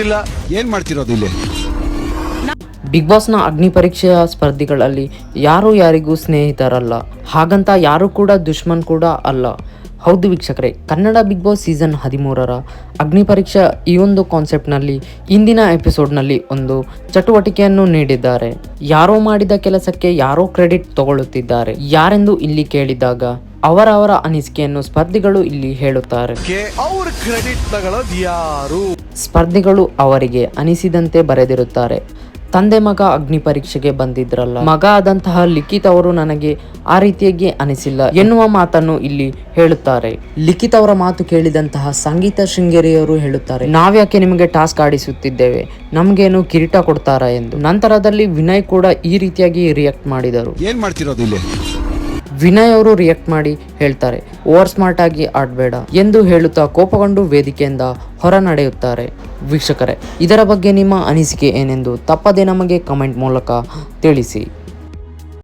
ಇಲ್ಲ. ಏನ್ ಮಾಡ್ತಿರೋದು ಇಲ್ಲಿ? ಬಿಗ್ ಬಾಸ್ನ ಅಗ್ನಿ ಪರೀಕ್ಷೆಯ ಸ್ಪರ್ಧಿಗಳಲ್ಲಿ ಯಾರು ಯಾರಿಗೂ ಸ್ನೇಹಿತರಲ್ಲ, ಹಾಗಂತ ಯಾರು ಕೂಡ ದುಶ್ಮನ್ ಕೂಡ ಅಲ್ಲ. ಹೌದು ವೀಕ್ಷಕರೇ, ಕನ್ನಡ ಬಿಗ್ ಬಾಸ್ ಸೀಸನ್ 13ರ ಅಗ್ನಿ ಪರೀಕ್ಷೆ ಈ ಒಂದು ಕಾನ್ಸೆಪ್ಟ್ನಲ್ಲಿ ಇಂದಿನ ಎಪಿಸೋಡ್ನಲ್ಲಿ ಒಂದು ಚಟುವಟಿಕೆಯನ್ನು ನೀಡಿದ್ದಾರೆ. ಯಾರೋ ಮಾಡಿದ ಕೆಲಸಕ್ಕೆ ಯಾರೋ ಕ್ರೆಡಿಟ್ ತಗೊಳ್ಳುತ್ತಿದ್ದಾರೆ ಯಾರೆಂದು ಇಲ್ಲಿ ಕೇಳಿದಾಗ ಅವರ ಅನಿಸಿಕೆಯನ್ನು ಸ್ಪರ್ಧಿಗಳು ಇಲ್ಲಿ ಹೇಳುತ್ತಾರೆ. ಅವ್ರ ಕ್ರೆಡಿಟ್ ತಗೊಳ್ಳೋದು ಯಾರು? ಸ್ಪರ್ಧಿಗಳು ಅವರಿಗೆ ಅನಿಸಿದಂತೆ ಬರೆದಿರುತ್ತಾರೆ. ತಂದೆ ಮಗ ಅಗ್ನಿ ಪರೀಕ್ಷೆಗೆ ಬಂದಿದ್ರಲ್ಲ, ಮಗ ಆದಂತಹ ಲಿಖಿತ್ ಅವರು ನನಗೆ ಆ ರೀತಿಯಾಗಿ ಅನಿಸಿಲ್ಲ ಎನ್ನುವ ಮಾತನ್ನು ಇಲ್ಲಿ ಹೇಳುತ್ತಾರೆ. ಲಿಖಿತ್ ಅವರ ಮಾತು ಕೇಳಿದಂತಹ ಸಂಗೀತ ಶೃಂಗೇರಿಯವರು ಹೇಳುತ್ತಾರೆ, ನಾವ್ಯಾಕೆ ನಿಮಗೆ ಟಾಸ್ಕ್ ಆಡಿಸುತ್ತಿದ್ದೇವೆ, ನಮ್ಗೇನು ಕಿರೀಟ ಕೊಡ್ತಾರಾ ಎಂದು. ನಂತರದಲ್ಲಿ ವಿನಯ್ ಕೂಡ ಈ ರೀತಿಯಾಗಿ ರಿಯಾಕ್ಟ್ ಮಾಡಿದರು. ಏನ್ ಮಾಡ್ತಿರೋದು ಇಲ್ಲಿ? ವಿನಯ್ ಅವರು ರಿಯಾಕ್ಟ್ ಮಾಡಿ ಹೇಳ್ತಾರೆ, ಓವರ್ ಸ್ಮಾರ್ಟ್ ಆಗಿ ಆಡಬೇಡ ಎಂದು ಹೇಳುತ್ತಾ ಕೋಪಗೊಂಡು ವೇದಿಕೆಯಿಂದ ಹೊರ ನಡೆಯುತ್ತಾರೆ. ವೀಕ್ಷಕರೇ, ಇದರ ಬಗ್ಗೆ ನಿಮ್ಮ ಅನಿಸಿಕೆ ಏನೆಂದು ತಪ್ಪದೆ ನಮಗೆ ಕಮೆಂಟ್ ಮೂಲಕ ತಿಳಿಸಿ.